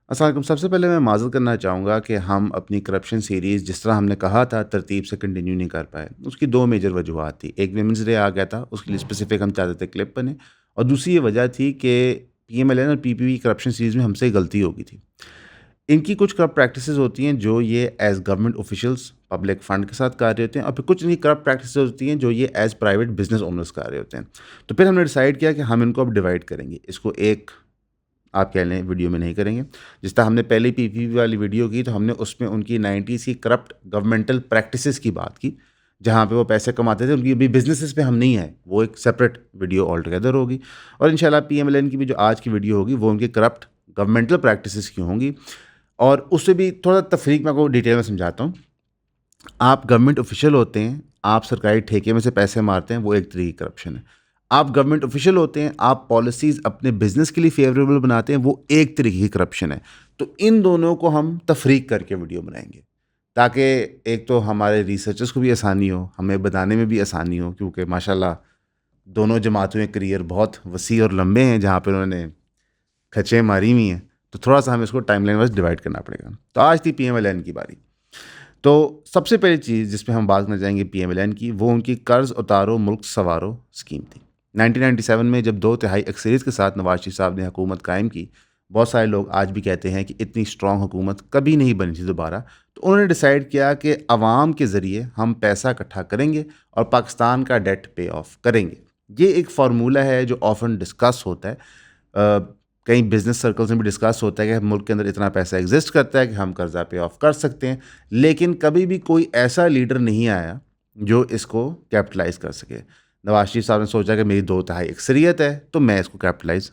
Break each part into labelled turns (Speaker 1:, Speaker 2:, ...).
Speaker 1: अस्सलाम वालेकुम। सबसे पहले मैं माज़रत करना चाहूँगा कि हम अपनी करप्शन सीरीज़ जिस तरह हमने कहा था तरतीब से कंटिन्यू नहीं कर पाए। उसकी 2 मेजर वजूहात थी। एक वुमेन्स डे आ गया था, उसके लिए स्पेसिफ़िक हम चाहते थे क्लिप बने, और दूसरी ये वजह थी कि पीएमएलएन और पीपीपी करप्शन सीरीज़ में हमसे गलती हो गई थी। इनकी कुछ करप्ट प्रैक्टिसेस होती हैं जो ये as government officials public fund के साथ कर रहे होते हैं, और फिर कुछ इनकी करप्ट प्रैक्टिसेस होती हैं जो ये एज़ प्राइवेट बिज़नेस ओनर्स कर रहे होते हैं। तो फिर हमने डिसाइड किया कि हम इनको अब डिवाइड करेंगे। इसको एक आप कह लें वीडियो में नहीं करेंगे। जिस तरह हमने पहले पीपीपी वाली वीडियो की तो हमने उसमें उनकी 90s की करप्ट गवर्नमेंटल प्रैक्टिसेस की बात की, जहाँ पे वो पैसे कमाते थे। उनकी अभी बिज़नेसेस पे हम नहीं आए, वो एक सेपरेट वीडियो ऑल टुगेदर होगी। और इंशाल्लाह पीएमएलएन की भी जो आज की वीडियो होगी वो उनकी करप्ट गवर्नमेंटल प्रैक्टिसेस की होंगी, और उससे भी थोड़ा तफरीक मैं आपको डिटेल में समझाता हूँ। आप गवर्नमेंट ऑफिशियल होते हैं, आप सरकारी ठेके में से पैसे मारते हैं, वो एक तरीके की करप्शन है। आप गवर्नमेंट ऑफिशियल होते हैं, आप पॉलिसीज़ अपने बिज़नेस के लिए फ़ेवरेबल बनाते हैं, वो एक तरीके की करप्शन है। तो इन दोनों को हम तफ़रीक करके वीडियो बनाएँगे, ताकि एक तो हमारे रिसर्चर्स को भी आसानी हो, हमें बताने में भी आसानी हो, क्योंकि माशाल्लाह दोनों जमातों के करियर बहुत वसी और लंबे हैं, जहाँ पे उन्होंने खच्चें मारी हुई हैं। तो थोड़ा-सा हमें इसको टाइमलाइन वाइज़ डिवाइड करना पड़ेगा। तो आज थी पीएमएलएन की बारी। तो सबसे पहली चीज़ जिस पे हम बात करना चाहेंगे पीएमएलएन की, वो उनकी कर्ज़ उतारो मुल्क संवारो स्कीम थी। 1997 में जब 2/3 अक्सरियत के साथ नवाज शरीफ साहब ने हुकूमत कायम की, बहुत सारे लोग आज भी कहते हैं कि इतनी स्ट्रॉन्ग हुकूमत कभी नहीं बनी थी दोबारा। तो उन्होंने डिसाइड किया कि अवाम के ज़रिए हम पैसा इकट्ठा करेंगे और पाकिस्तान का डेट पे ऑफ करेंगे। ये एक फार्मूला है जो ऑफन डिस्कस होता है, कई बिजनेस सर्कल्स में भी डिस्कस होता है कि मुल्क के अंदर इतना पैसा एग्जिस्ट करता है कि हम कर्जा पे ऑफ कर सकते हैं, लेकिन कभी भी कोई ऐसा लीडर नहीं आया जो इसको कैपिटलाइज कर सके। नवाज शरीफ साहब ने सोचा कि मेरी 2/3 अक्सरियत है तो मैं इसको कैपिटलाइज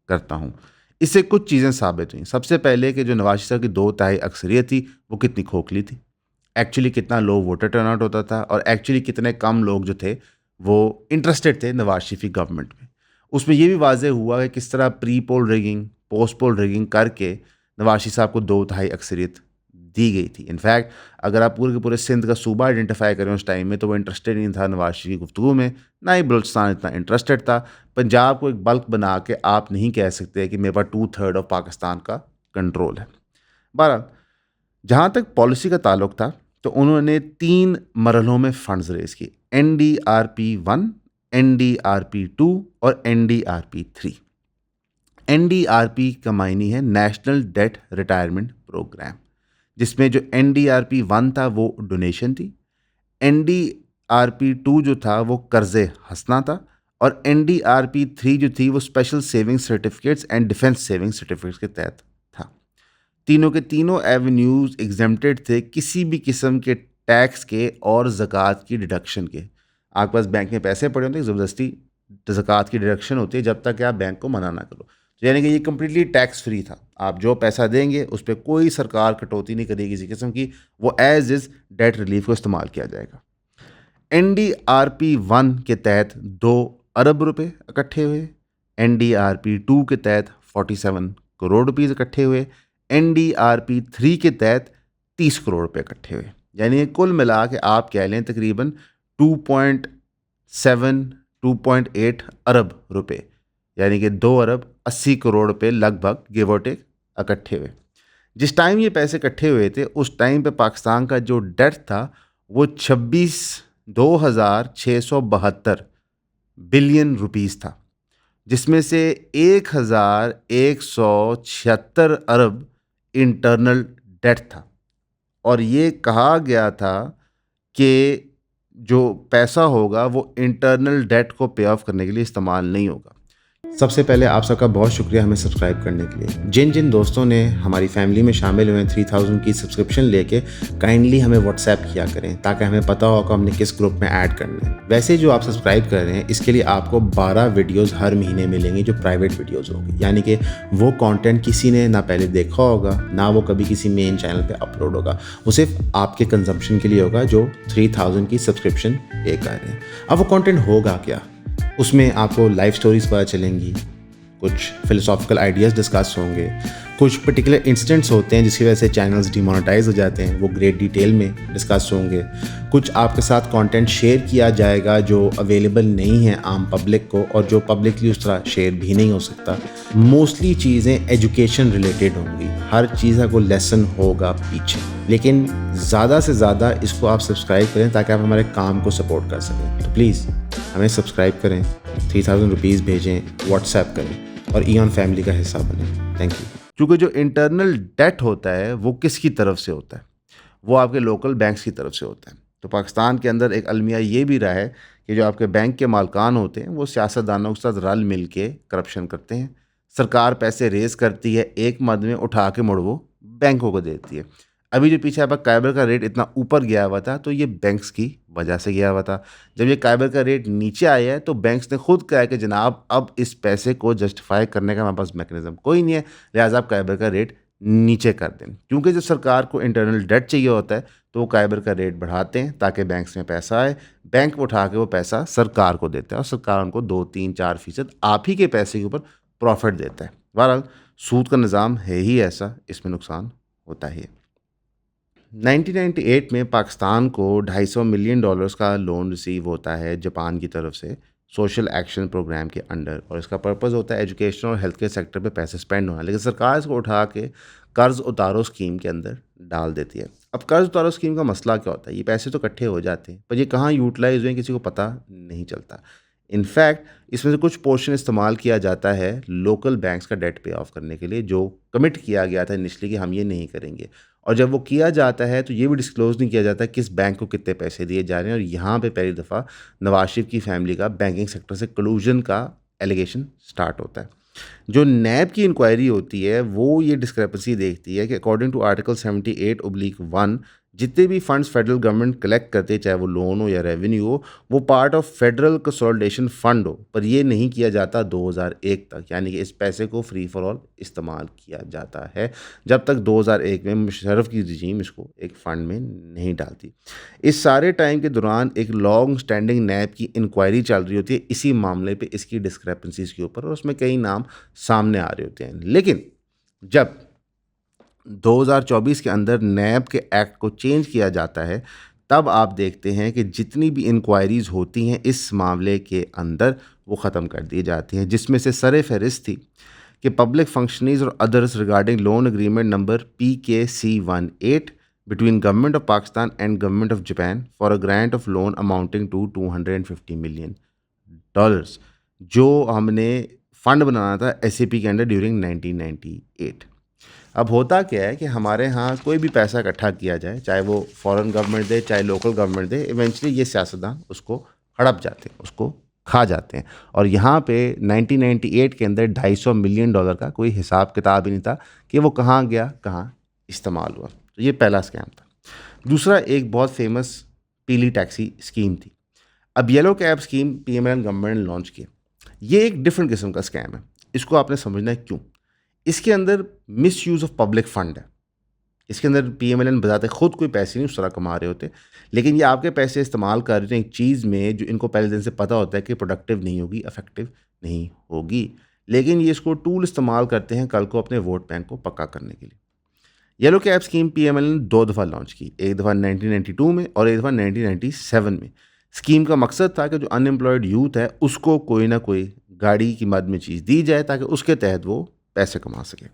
Speaker 1: करता हूँ। इससे कुछ चीज़ें साबित हुई। सबसे पहले कि जो नवाज शरीफ साहब की 2/3 अक्सरियत थी वो कितनी खोखली थी, एक्चुअली कितना लो वोटर टर्नआउट होता था, और एक्चुअली कितने कम लोग जो थे वो इंटरेस्टेड थे नवाज शरीफ की गवर्नमेंट में। उसमें ये भी वाज़ेह हुआ कि किस तरह pre poll rigging, post poll rigging करके नवाज शरीफ साहब को 2/3 अक्सरियत दी गई थी। इनफैक्ट अगर आप पूरे के पूरे सिंध का सूबा आइडेंटिफाई करें उस टाइम में, तो वो इंटरेस्टेड नहीं था नवाज शरीफ की गुफ्तगू में, ना ही बलूचिस्तान इतना इंटरेस्टेड था। पंजाब को एक बल्क बना के आप नहीं कह सकते कि मेरे पास 2/3 ऑफ पाकिस्तान का कंट्रोल है। बहरहाल जहाँ तक पॉलिसी का ताल्लुक था, तो उन्होंने 3 मरहलों में फंड्स रेज़ किए, एनडीआरपी 1, एनडीआरपी 2 और एनडीआरपी 3। एनडीआरपी का मायने है नेशनल डेट रिटायरमेंट प्रोग्राम, जिसमें जो एनडीआरपी 1 था वो डोनेशन थी, एनडीआरपी 2 जो था वो कर्ज़े हंसना था, और एनडीआरपी 3 जो थी वो special saving certificates and defence saving certificates के तहत था। तीनों के तीनों एवेन्यूज़ एग्जेम्प्टेड थे किसी भी किस्म के टैक्स के और ज़कात की डिडक्शन के। आपके पास बैंक में पैसे पड़े होते हैं, ज़बरदस्ती ज़कात की डिडक्शन होती है जब तक कि आप बैंक को मना ना करो। तो यानी कि ये कम्प्लीटली टैक्स फ्री था। आप जो पैसा देंगे उस पर कोई सरकार कटौती नहीं करेगी किसी किस्म की, वो एज इज़ डेट रिलीफ को इस्तेमाल किया जाएगा। एनडीआरपी 1 के तहत 2 अरब रुपए इकट्ठे हुए, एनडीआरपी 2 के तहत 47 करोड़ रुपीज़ इकट्ठे हुए, एनडीआरपी 3 के तहत 30 करोड़ रुपए इकट्ठे हुए। यानी कुल मिला के आप कह लें तकरीबन 2.7 2.8 अरब रुपए, यानी कि 2 अरब 80 करोड़ रुपए लगभग गिव और टेक इकट्ठे हुए। जिस टाइम ये पैसे इकट्ठे हुए थे उस टाइम पे पाकिस्तान का जो डेट था वो 26,672 बिलियन रुपीस था, जिसमें से 1,176 अरब इंटरनल डेट था। और ये कहा गया था कि जो पैसा होगा वो इंटरनल डेट को पे ऑफ करने के लिए इस्तेमाल नहीं होगा। सबसे पहले आप सबका बहुत शुक्रिया हमें सब्सक्राइब करने के लिए। जिन जिन दोस्तों ने हमारी फैमिली में शामिल हुए 3000 की सब्सक्रिप्शन लेके, काइंडली हमें व्हाट्सएप किया करें ताकि हमें पता हो कि हमने किस ग्रुप में ऐड करना है। वैसे जो आप सब्सक्राइब कर रहे हैं इसके लिए आपको 12 वीडियोज़ हर महीने मिलेंगी जो प्राइवेट वीडियोज़ होगी, यानी कि वो कॉन्टेंट किसी ने ना पहले देखा होगा ना वो कभी किसी मेन चैनल पर अपलोड होगा, वो सिर्फ आपके कंजम्पशन के लिए होगा जो 3000 की सब्सक्रिप्शन पे कर रहे हैं। अब वो कॉन्टेंट होगा क्या? उसमें आपको लाइफ स्टोरीज़ पता चलेंगी, कुछ फिलोसॉफिकल आइडियाज़ डिस्कस होंगे, कुछ पर्टिकुलर इंसिडेंट्स होते हैं जिसकी वजह से चैनल्स डिमोनेटाइज हो जाते हैं, वो ग्रेट डिटेल में डिस्कस होंगे। कुछ आपके साथ कंटेंट शेयर किया जाएगा जो अवेलेबल नहीं है आम पब्लिक को और जो पब्लिकली उस तरह शेयर भी नहीं हो सकता। मोस्टली चीज़ें एजुकेशन रिलेटेड होंगी, हर चीज़ का कोई लेसन होगा पीछे, लेकिन ज़्यादा से ज़्यादा इसको आप सब्सक्राइब करें ताकि आप हमारे काम को सपोर्ट कर सकें। तो प्लीज़ हमें सब्सक्राइब करें, 3000 रुपीज़ भेजें, व्हाट्सएप करें और ईऑन फैमिली का हिस्सा बनें। Thank you. क्योंकि जो इंटरनल डेट होता है वो किसकी तरफ से होता है? वो आपके लोकल बैंक्स की तरफ से होता है। तो पाकिस्तान के अंदर एक अलमिया ये भी रहा है कि जो आपके बैंक के मालकान होते हैं वो सियासतदानों के साथ रल मिल के करप्शन करते हैं। सरकार पैसे रेज़ करती है, एक मद में उठा के मुड़ वो बैंकों को देती है। अभी जो पीछे आपका काइबर का रेट इतना ऊपर गया हुआ था तो ये बैंक्स की वजह से गया हुआ था। जब ये काइबर का रेट नीचे आया है तो बैंक्स ने खुद कहा कि जनाब अब इस पैसे को जस्टिफाई करने का हमारे पास मैकेनिज्म कोई नहीं है, लिहाजा आप काइबर का रेट नीचे कर दें। क्योंकि जब सरकार को इंटरनल डेट चाहिए होता है तो वो काइबर का रेट बढ़ाते हैं ताकि बैंक्स में पैसा आए, बैंक उठा के वो पैसा सरकार को देता है और सरकार उनको 2-3-4% आप ही के पैसे के ऊपर प्रॉफिट देता है। बहरहाल सूद का निज़ाम है ही ऐसा, इसमें नुकसान होता ही है। 1998 में पाकिस्तान को $250 मिलियन का लोन रिसीव होता है जापान की तरफ से सोशल एक्शन प्रोग्राम के अंडर, और इसका पर्पस होता है एजुकेशन और हेल्थ केयर सेक्टर पे पैसे स्पेंड होना। लेकिन सरकार इसको उठा के कर्ज उतारो स्कीम के अंदर डाल देती है। अब कर्ज उतारो स्कीम का मसला क्या होता है? ये पैसे तो इकट्ठे हो जाते हैं पर ये कहाँ यूटिलाइज हुए किसी को पता नहीं चलता। इनफैक्ट इसमें से कुछ पोर्शन इस्तेमाल किया जाता है लोकल बैंक्स का डेट पे ऑफ करने के लिए, जो कमिट किया गया था इनिशली कि हम ये नहीं करेंगे। और जब वो किया जाता है तो ये भी डिस्क्लोज़ नहीं किया जाता किस बैंक को कितने पैसे दिए जा रहे हैं। और यहाँ पे पहली दफ़ा नवाज शरीफ की फैमिली का बैंकिंग सेक्टर से कलूजन का एलिगेशन स्टार्ट होता है। जो नैब की इंक्वायरी होती है वो ये डिस्क्रेपेंसी देखती है कि अकॉर्डिंग टू आर्टिकल 78/1 जितने भी फंड्स फेडरल गवर्नमेंट कलेक्ट करते चाहे वो लोन हो या रेवेन्यू हो, वो part of federal consolidation fund हो, पर ये नहीं किया जाता 2001 तक। यानी कि इस पैसे को फ्री फॉर ऑल इस्तेमाल किया जाता है जब तक 2001 में मुशर्रफ की रजीम इसको एक फ़ंड में नहीं डालती। इस सारे टाइम के दौरान एक लॉन्ग स्टैंडिंग नैब की इंक्वायरी चल रही होती है इसी मामले पे, इसकी डिस्क्रेपेंसीज़ के ऊपर, और उसमें कई नाम सामने आ रहे होते हैं। लेकिन जब 2024 के अंदर नैब के एक्ट को चेंज किया जाता है तब आप देखते हैं कि जितनी भी इंक्वायरीज़ होती हैं इस मामले के अंदर वो ख़त्म कर दी जाती हैं, जिसमें से सरे फहरिस्त थी कि पब्लिक फंक्शनरीज और others regarding loan agreement number PKC18 between Government of Pakistan and Government of Japan for a grant of loan amounting to $250 million, जो हमने फ़ंड बनाना था SAP के अंडर ड्यूरिंग 1998। अब होता क्या है कि हमारे यहाँ कोई भी पैसा इकट्ठा किया जाए, चाहे वो फॉरेन गवर्नमेंट दे चाहे लोकल गवर्नमेंट दे, इवेंचुअली ये सियासतदान उसको हड़प जाते हैं, उसको खा जाते हैं। और यहाँ पे 1998 के अंदर $250 मिलियन का कोई हिसाब किताब ही नहीं था कि वो कहाँ गया, कहाँ इस्तेमाल हुआ। तो ये पहला स्कैम था। दूसरा एक बहुत फेमस पीली टैक्सी स्कीम थी। अब yellow cab scheme PMLN government ने लॉन्च की। ये एक डिफरेंट किस्म का स्कैम है, इसको आपने समझना है क्यों। इसके अंदर miss use of public fund है। इसके अंदर PMLN बताते खुद कोई पैसे नहीं उस तरह कमा रहे होते, लेकिन ये आपके पैसे इस्तेमाल कर रहे हैं एक चीज़ में जो इनको पहले दिन से पता होता है कि प्रोडक्टिव नहीं होगी, इफेक्टिव नहीं होगी, लेकिन ये इसको टूल इस्तेमाल करते हैं कल को अपने वोट बैंक को पक्का करने के लिए। येलो कैब स्कीम PMLN ने 2 दफ़ा लॉन्च की, एक दफ़ा 1992 में और एक दफ़ा 1997 में। स्कीम का मकसद था कि जो अनएम्प्लॉयड यूथ है उसको कोई ना कोई गाड़ी की मद में चीज़ दी जाए ताकि उसके तहत वो पैसे कमा सके।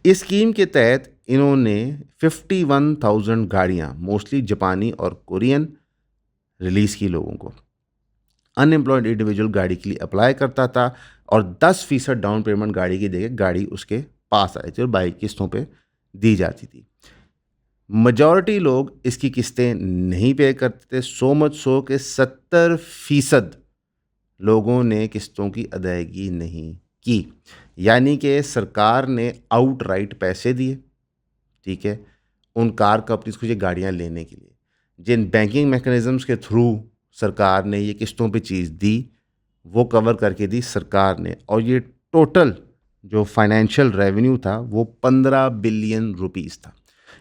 Speaker 1: इस स्कीम के तहत इन्होंने 51,000 गाड़ियाँ मोस्टली जापानी और कोरियन रिलीज़ की लोगों को। अनएम्प्लॉयड इंडिविजुअल गाड़ी के लिए अप्लाई करता था और 10% डाउन पेमेंट गाड़ी की देके गाड़ी उसके पास आई थी और बाइक किस्तों पे दी जाती थी। मेजॉरिटी लोग इसकी किस्तें नहीं पे करते थे, सो मच सो कि 70% लोगों ने किस्तों की अदायगी नहीं की। यानी कि सरकार ने आउटराइट पैसे दिए, ठीक है, उन कार कंपनीज को ये गाड़ियाँ लेने के लिए। जिन बैंकिंग मैकेनिज़म्स के थ्रू सरकार ने ये किस्तों पे चीज़ दी वो कवर करके दी सरकार ने, और ये टोटल जो फाइनेंशियल रेवेन्यू था वो 15 बिलियन रुपीस था।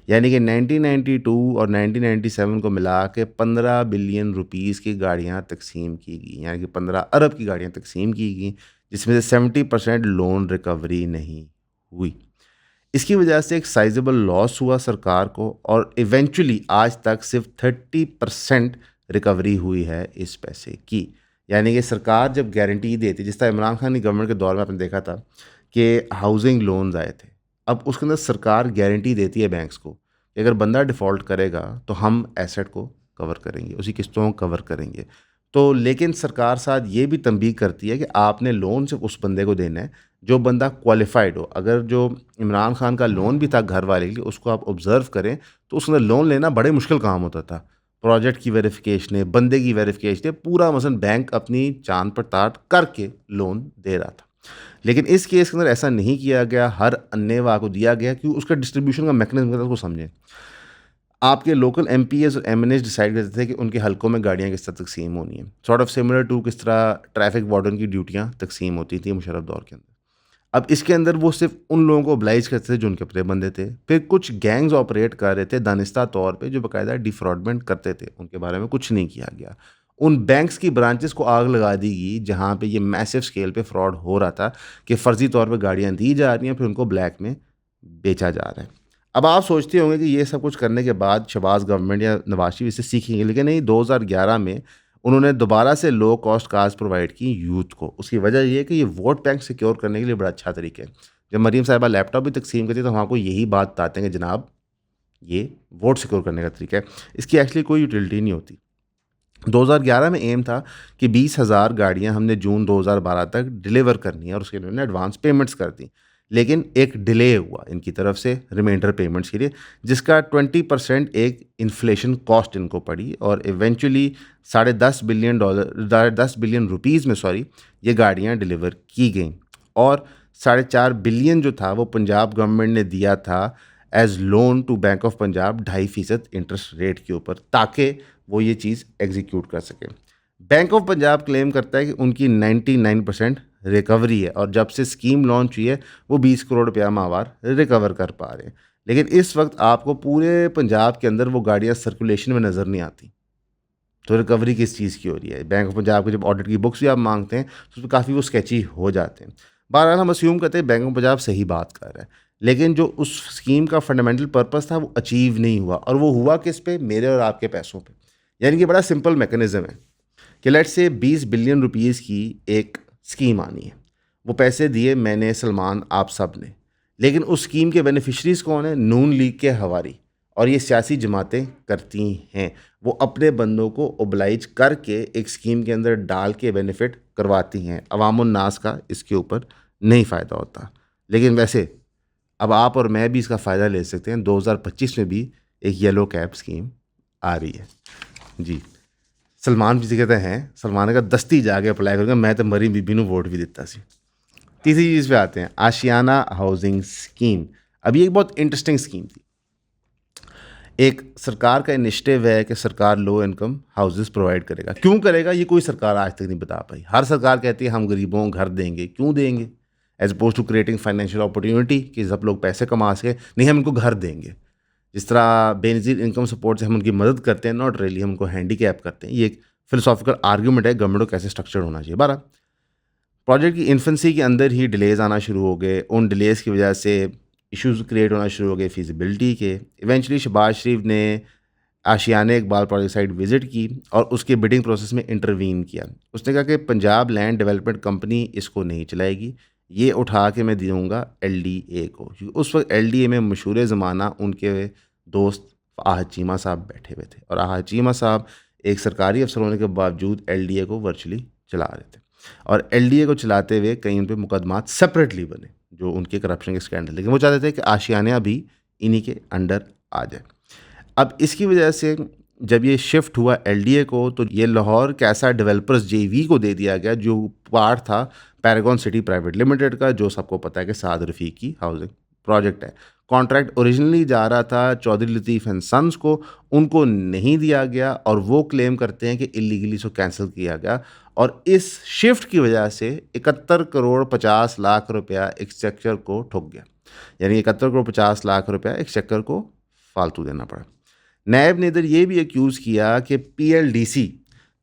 Speaker 1: यानी कि 1992 और 1997 को मिला के 15 बिलियन रुपीस की गाड़ियाँ तकसीम की गई, यानी कि 15 अरब की गाड़ियाँ तकसीम की गई, जिसमें से 70% लोन रिकवरी नहीं हुई। इसकी वजह से एक साइजेबल लॉस हुआ सरकार को, और इवेंचुअली आज तक सिर्फ 30% रिकवरी हुई है इस पैसे की। यानी कि सरकार जब गारंटी देती, जिस तरह इमरान खान की गवर्नमेंट के दौर में आपने देखा था कि हाउसिंग लोन्स आए थे, अब उसके अंदर सरकार गारंटी देती है बैंक्स को कि अगर बंदा डिफ़ॉल्ट करेगा तो हम एसेट को कवर करेंगे, उसी किस्तों को कवर करेंगे। तो लेकिन सरकार साथ ये भी तंबीह करती है कि आपने लोन सिर्फ उस बंदे को देना है जो बंदा क्वालिफाइड हो। अगर जो इमरान खान का लोन भी था घर वाले के लिए, उसको आप ऑब्ज़र्व करें तो उसके अंदर लोन लेना बड़े मुश्किल काम होता था। प्रोजेक्ट की वेरिफिकेशन है, बंदे की वेरिफिकेशन है, पूरा मसलन बैंक अपनी चांद पर ताट करके लोन दे रहा था। लेकिन इस केस के अंदर ऐसा नहीं किया गया, हर अन्नेवा को दिया गया कि उसका डिस्ट्रीब्यूशन का मैकेनिज्म था, उसको समझें। आपके लोकल एमपीएस और एमएनएस डिसाइड करते थे कि उनके हलकों में गाड़ियाँ किस तरह तकसीम होनी है, सॉर्ट ऑफ सिमिलर टू किस तरह ट्रैफिक वार्डन की ड्यूटियाँ तकसीम होती थी मुशर्रफ दौर के अंदर। अब इसके अंदर वो सिर्फ उन लोगों को oblige करते थे जो उनके अपने बंदे थे। फिर कुछ गैंग्स ऑपरेट कर रहे थे दानिस्ता तौर पे, जो बाकायदा डिफ्रॉडमेंट करते थे, उनके बारे में कुछ नहीं किया गया। उन बैंक्स की ब्रांचेस को आग लगा दी गई जहाँ पे ये मैसिव स्केल पे फ्रॉड हो रहा था कि फ़र्ज़ी तौर पे गाड़ियाँ दी जा रही हैं, फिर उनको ब्लैक में बेचा जा रहा है। अब आप सोचते होंगे कि ये सब कुछ करने के बाद शहबाज गवर्नमेंट या नवाज शरीफ इससे सीखेंगे, लेकिन नहीं। 2011 में उन्होंने दोबारा से लो कॉस्ट कार्स प्रोवाइड की यूथ को। उसकी वजह ये है कि ये वोट बैंक सिक्योर करने के लिए बड़ा अच्छा तरीका है। जब मरीम साहिबा लैपटॉप भी तकसीम करती है तो हम आपको यही बात बताते हैं कि जनाब ये वोट सिक्योर करने का तरीका है। इसकी एक्चुअली कोई यूटिलिटी नहीं होती। 2011 में एम था कि 20,000 गाड़ियां हमने जून 2012 तक डिलीवर करनी है, और उसके लिए उन्होंने एडवांस पेमेंट्स कर दी। लेकिन एक डिले हुआ इनकी तरफ से रिमाइंडर पेमेंट्स के लिए, जिसका 20% एक इन्फ्लेशन कॉस्ट इनको पड़ी, और इवेंचुअली $10.5 बिलियन में ये गाड़ियाँ डिलीवर की गई। और 4.5 बिलियन जो था वो पंजाब गवर्नमेंट ने दिया था as loan to bank of Punjab 2.5% interest rate के ऊपर, ताकि वो ये चीज़ एग्जीक्यूट कर सके। बैंक ऑफ पंजाब क्लेम करता है कि उनकी 99% रिकवरी है, और जब से स्कीम लॉन्च हुई है वो 20 करोड़ रुपया माहवार रिकवर कर पा रहे हैं। लेकिन इस वक्त आपको पूरे पंजाब के अंदर वो गाड़ियाँ सर्कुलेशन में नज़र नहीं आती। तो रिकवरी किस चीज़ की हो रही है? बैंक ऑफ पंजाब की जब ऑडिट की बुक्स भी आप मांगते हैं तो उसमें काफ़ी वो स्केची हो जाते हैं। बहरहाल हम अस्यूम करते हैं बैंक ऑफ पंजाब सही बात कर रहा है, लेकिन जो उस स्कीम का फंडामेंटल पर्पस था वो अचीव नहीं हुआ, और वो हुआ किस पे? मेरे और आपके पैसों पे। यानी कि बड़ा सिंपल मैकेनिज्म है कि लेट्स से 20 बिलियन रुपीज़ की एक स्कीम आनी है। वो पैसे दिए मैंने, सलमान, आप सब ने, लेकिन उस स्कीम के बेनिफिशरीज़ कौन है? नून लीग के हवारी, और ये सियासी जमातें करती हैं। वो अपने बंदों को ओबलाइज करके एक स्कीम के अंदर डाल के बेनिफिट करवाती हैं। अवामुन्नास का इसके ऊपर नहीं फ़ायदा होता। लेकिन वैसे अब आप और मैं भी इसका फ़ायदा ले सकते हैं। 2025 में भी एक येलो कैब स्कीम आ रही है जी। सलमान भी कहते हैं, सलमान ने कहा दस्ती जाके अप्लाई करूँगा, मैं तो मरी बीबी नू वोट भी दिता सी। तीसरी चीज़ पे आते हैं, आशियाना हाउसिंग स्कीम। अब ये एक बहुत इंटरेस्टिंग स्कीम थी। एक सरकार का इनिशिएटिव है कि सरकार लो इनकम हाउसेस प्रोवाइड करेगा। क्यों करेगा ये कोई सरकार आज तक नहीं बता पाई। हर सरकार कहती है हम गरीबों को घर देंगे। क्यों देंगे? As oppose to creating financial opportunity कि सब लोग पैसे कमा सके, नहीं, हम इनको घर देंगे। जिस तरह बेनज़ीर इनकम सपोर्ट से हम उनकी मदद करते हैं, नॉट रियली हम उनको हैंडीकैप करते हैं। ये एक फिलोसॉफिकल आर्ग्यूमेंट है गवर्नमेंट को कैसे स्ट्रक्चर होना चाहिए। बारह प्रोजेक्ट की इन्फेंसी के अंदर ही डिलेज़ आना शुरू हो गए। उन डिलेज़ की वजह से इश्यूज़ क्रिएट होना शुरू हो गए फीसिबिलिटी के। इवेंचुअली शहबाज शरीफ ने आशियाने इकबाल प्रोजेक्ट साइट विज़िट की और उसके बिडिंग प्रोसेस में इंटरवीन किया। उसने कहा कि पंजाब लैंड डेवलपमेंट कंपनी इसको नहीं चलाएगी, ये उठा के मैं दूँगा एलडीए को। क्योंकि उस वक्त एलडीए में मशहूर ज़माना उनके दोस्त आहद चीमा साहब बैठे हुए थे, और आहद चीमा साहब एक सरकारी अफसर होने के बावजूद एलडीए को वर्चुअली चला रहे थे, और एलडीए को चलाते हुए कई उन पर मुकदमात सेपरेटली बने जो उनके करप्शन के स्कैंडल। लेकिन वो चाहते थे कि आशियाना भी इन्हीं के अंडर आ जाए। अब इसकी वजह से जब ये शिफ्ट हुआ एलडीए को, तो ये लाहौर कैसा डेवलपर्स जेवी को दे दिया गया, जो पार्ट था पैरागॉन सिटी प्राइवेट लिमिटेड का, जो सबको पता है कि साद रफ़ीक की हाउसिंग प्रोजेक्ट है। कॉन्ट्रैक्ट ओरिजिनली जा रहा था चौधरी लतीफ़ एंड सन्स को, उनको नहीं दिया गया, और वो क्लेम करते हैं कि इलीगली इसको कैंसिल किया गया। और इस शिफ्ट की वजह से 71 करोड़ 50 लाख रुपया एक्सचेकर को ठुक गया। यानी 71 करोड़ 50 लाख रुपया एक्सचेकर को फालतू देना पड़ा। नायब ने इधर ये भी एक्यूज़ किया कि पीएलडीसी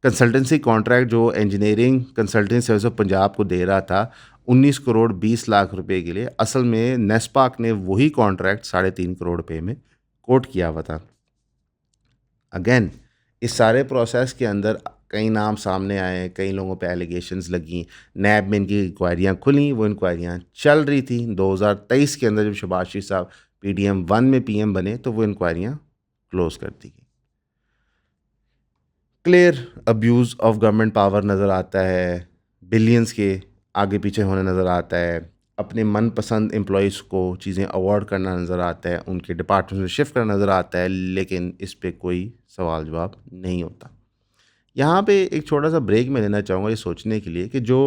Speaker 1: कंसल्टेंसी कॉन्ट्रैक्ट जो engineering consultancy service of Punjab को दे रहा था 19 करोड़ 20 लाख रुपए के लिए, असल में नेस्पाक ने वही कॉन्ट्रैक्ट 3.5 करोड़ रुपए में कोट किया हुआ था। अगेन इस सारे प्रोसेस के अंदर कई नाम सामने आए, कई लोगों पे एलिगेशंस लगी, नैब में इनकी इंक्वायरियाँ खुली, वो इंक्वायरियाँ चल रही थी। 2023 के अंदर जब शहबाज शरीफ साहब PDM 1 में PM बने तो वो इंक्वायरियाँ क्लोज कर दी गई। Clear abuse of government power नज़र आता है, बिलियंस के आगे पीछे होने नज़र आता है, अपने मनपसंद एम्प्लॉयज़ को चीज़ें अवॉर्ड करना नज़र आता है, उनके डिपार्टमेंट में शिफ्ट करना नज़र आता है, लेकिन इस पे कोई सवाल जवाब नहीं होता। यहाँ पे एक छोटा सा ब्रेक मैं लेना चाहूँगा ये सोचने के लिए कि जो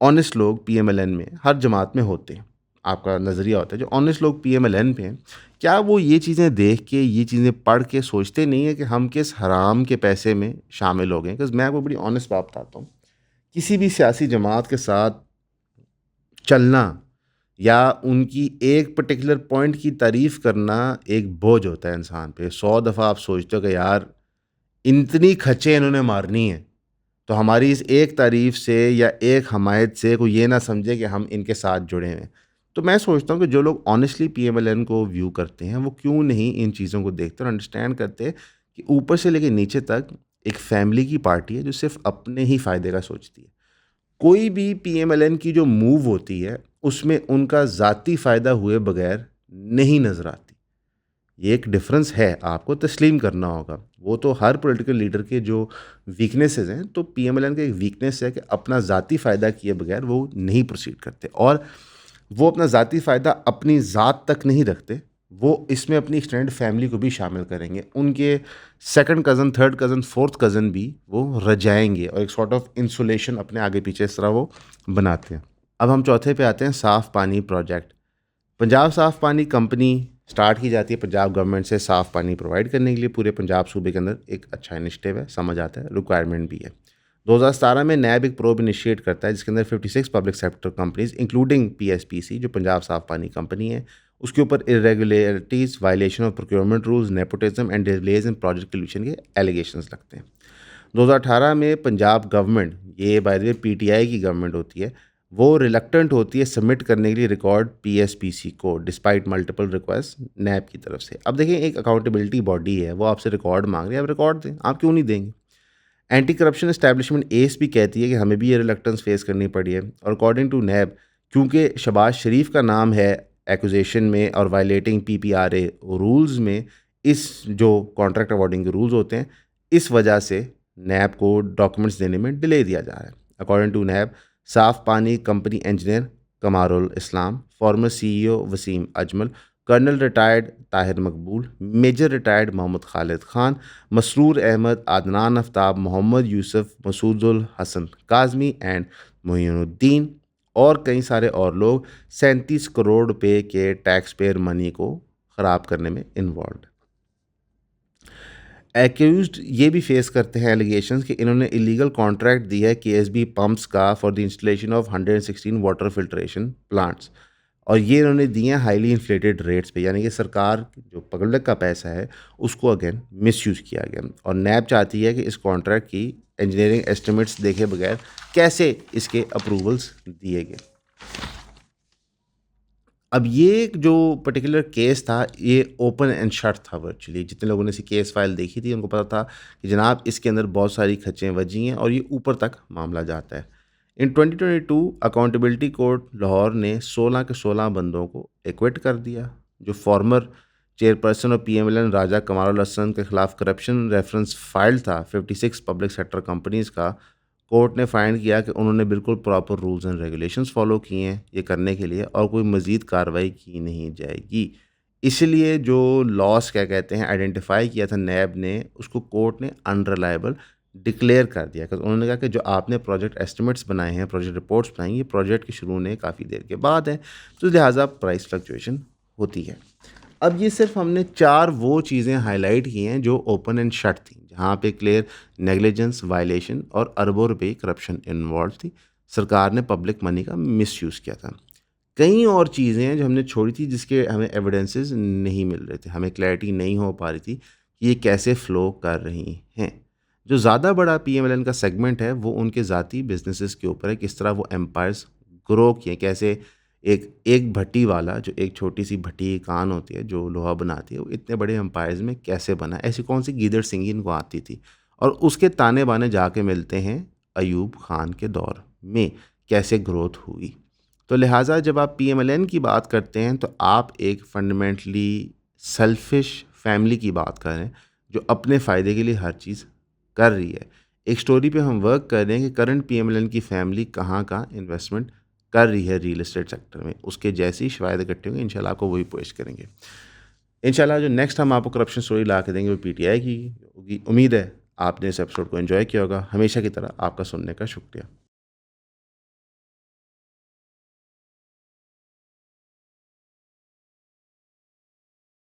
Speaker 1: ऑनेस्ट लोग PMLN में हर जमात में होते हैं, आपका नज़रिया होता है, जो ऑनेस्ट लोग PMLN पे हैं, क्या वो ये चीज़ें देख के, ये चीज़ें पढ़ के सोचते नहीं है कि हम किस हराम के पैसे में शामिल हो गए? बिकॉज़ मैं आपको बड़ी ऑनेस्ट बात बताता हूँ, किसी भी सियासी जमात के साथ चलना या उनकी एक पर्टिकुलर पॉइंट की तारीफ़ करना एक बोझ होता है इंसान पे। 100 दफ़ा आप सोचते हो कि यार इतनी खच्चें इन्होंने मारनी है, तो हमारी इस एक तारीफ़ से या एक हमायत से कोई ये ना समझे कि हम इनके साथ जुड़े हैं। तो मैं सोचता हूँ कि जो लोग ऑनेस्टली PMLN को व्यू करते हैं, वो क्यों नहीं इन चीज़ों को देखते और अंडरस्टैंड करते कि ऊपर से लेके नीचे तक एक फैमिली की पार्टी है जो सिर्फ़ अपने ही फ़ायदे का सोचती है। कोई भी PMLN की जो मूव होती है, उसमें उनका ज़ाती फ़ायदा हुए बगैर नहीं नज़र आती। ये एक डिफरेंस है, आपको तस्लीम करना होगा। वो तो हर पॉलिटिकल लीडर के जो वीकनेसेस हैं, तो PMLN का एक वीकनेस है कि अपना ज़ाती फ़ायदा किए बगैर वो नहीं प्रोसीड करते, और वो अपना ज़ाती फ़ायदा अपनी ज़ात तक नहीं रखते, वो इसमें अपनी एक्सटेंडेड फैमिली को भी शामिल करेंगे। उनके second cousin, third cousin, fourth cousin भी वो रजाएँगे और एक सॉर्ट ऑफ इंसुलेशन अपने आगे पीछे इस तरह वो बनाते हैं। अब हम चौथे पे आते हैं, साफ़ पानी प्रोजेक्ट। पंजाब साफ़ पानी कंपनी स्टार्ट की जाती है पंजाब गवर्नमेंट से साफ़ पानी प्रोवाइड करने के लिए। पूरे पंजाब सूबे के अंदर एक अच्छा इनिशिएटिव है, समझ आता है, रिक्वायरमेंट भी है। 2017 में नैब एक प्रोब इनिशिएट करता है जिसके अंदर 56 public sector companies including PSPC जो पंजाब साफ़ पानी कंपनी है, उसके ऊपर irregularities, violation of procurement rules, nepotism and delays in project solution के एलिगेशंस लगते हैं। 2018 में पंजाब गवर्नमेंट, ये बाय द वे PTI की गवर्नमेंट होती है, वो रिलक्टेंट होती है सबमिट करने के लिए रिकॉर्ड PSPC को डिस्पाइट मल्टीपल रिक्वेस्ट नैब की तरफ से। अब देखिए, एक अकाउंटेबिलिटी बॉडी है, वो आपसे रिकॉर्ड मांग रही है, आप रिकॉर्ड दें, आप क्यों नहीं देंगे? एंटी करप्शन एस्टैब्लिशमेंट ACE भी कहती है कि हमें भी ये रिलक्टेंस फेस करनी पड़ी है, और अकॉर्डिंग टू नैब, क्योंकि शहबाज शरीफ का नाम है एक्विजिशन में और वायलेटिंग PPRA रूल्स में, इस जो कॉन्ट्रैक्ट अवॉर्डिंग के रूल्स होते हैं, इस वजह से नैब को डॉक्यूमेंट्स देने में डिले दिया जा रहा है। अकॉर्डिंग टू नैब, साफ़ पानी company engineer Qamarul Islam, former CEO Waseem Ajmal, colonel retired Tahir Maqbool, major retired Mohammad Khalid Khan, Masroor Ahmed, Adnan Aftab, Mohammad Yusuf, Masoodul Hasan Kazmi and Moinuddin और कई सारे और लोग 37 करोड़ रुपए के टैक्स पेयर मनी को ख़राब करने में इन्वॉल्व। एक्यूज्ड ये भी फेस करते हैं एलिगेशंस कि इन्होंने इलीगल कॉन्ट्रैक्ट दिया है KSB पंप्स का for the installation of 116 water filtration plants, और ये इन्होंने दिए हैं हाईली इन्फ्लेटेड रेट्स पे, यानी कि सरकार जो पब्लिक का पैसा है उसको अगेन मिसयूज़ किया गया। और नैब चाहती है कि इस कॉन्ट्रैक्ट की इंजीनियरिंग एस्टिमेट्स देखे बगैर कैसे इसके अप्रूवल्स दिए गए। अब ये जो पर्टिकुलर केस था, ये ओपन एंड शट था वर्चुअली। जितने लोगों ने इसी केस फाइल देखी थी उनको पता था कि जनाब इसके अंदर बहुत सारी खच्चें वजी हैं और ये ऊपर तक मामला जाता है। इन 2022 अकाउंटेबिलिटी कोर्ट लाहौर ने 16 के 16 बंदों को एक्विट कर दिया। जो फॉर्मर चेयरपर्सन और PMLN राजा कमारुल हसन के खिलाफ करप्शन रेफरेंस फाइल था 56 पब्लिक सेक्टर कंपनीज़ का, कोर्ट ने फाइंड किया कि उन्होंने बिल्कुल proper rules and regulations follow किए हैं ये करने के लिए, और कोई मज़ीद कार्रवाई की नहीं जाएगी। इसलिए जो लॉस क्या कहते हैं आइडेंटिफाई किया था नैब ने, उसको कोर्ट ने अनरिलायबल डिक्लेयर कर दिया। क्योंकि उन्होंने कहा कि जो आपने प्रोजेक्ट एस्टिमेट्स बनाए हैं, प्रोजेक्ट रिपोर्ट्स बनाई, ये प्रोजेक्ट के शुरू होने काफ़ी देर के बाद है, तो लिहाजा प्राइस फ्लक्चुएशन होती है। अब ये सिर्फ हमने 4 वो चीज़ें हाईलाइट की हैं जो ओपन एंड शट थी, जहाँ पे क्लियर नेग्लिजेंस, वायलेशन और अरबों रुपए करप्शन इन्वॉल्व थी। सरकार ने पब्लिक मनी का मिसयूज़ किया था। कई और चीज़ें हैं जो हमने छोड़ी थी जिसके हमें एविडेंसेस नहीं मिल रहे थे, हमें क्लैरिटी नहीं हो पा रही थी कि ये कैसे फ़्लो कर रही हैं। जो ज़्यादा बड़ा पीएमएलएन का सेगमेंट है वो उनके ज़ाती बिजनेसेस के ऊपर है, किस तरह वो एम्पायर्स ग्रो किए, कैसे एक एक भट्टी वाला जो एक छोटी सी भट्टी की कान होती है जो लोहा बनाती है वो इतने बड़े एम्पायर्स में कैसे बना, ऐसी कौन सी गीदड़ सिंगी इनको आती थी। और उसके ताने बाने जाके मिलते हैं अयूब खान के दौर में कैसे ग्रोथ हुई। तो लिहाजा जब आप पीएमएलएन की बात करते हैं तो आप एक फंडामेंटली सेल्फिश फैमिली की बात कर रहे हैं जो अपने फ़ायदे के लिए हर चीज़ कर रही है। एक स्टोरी पे हम वर्क कर रहे हैं कि करंट पीएमएलएन की फैमिली कहाँ इन्वेस्टमेंट कर रही है रियल एस्टेट सेक्टर में, उसके जैसे ही शायद इकट्ठे होंगे इंशाल्लाह आपको वही पेश करेंगे। इंशाल्लाह जो नेक्स्ट हम आपको करप्शन स्टोरी ला के देंगे वो पीटीआई की होगी। उम्मीद है आपने इस एपिसोड को एंजॉय किया होगा। हमेशा की तरह आपका सुनने का शुक्रिया।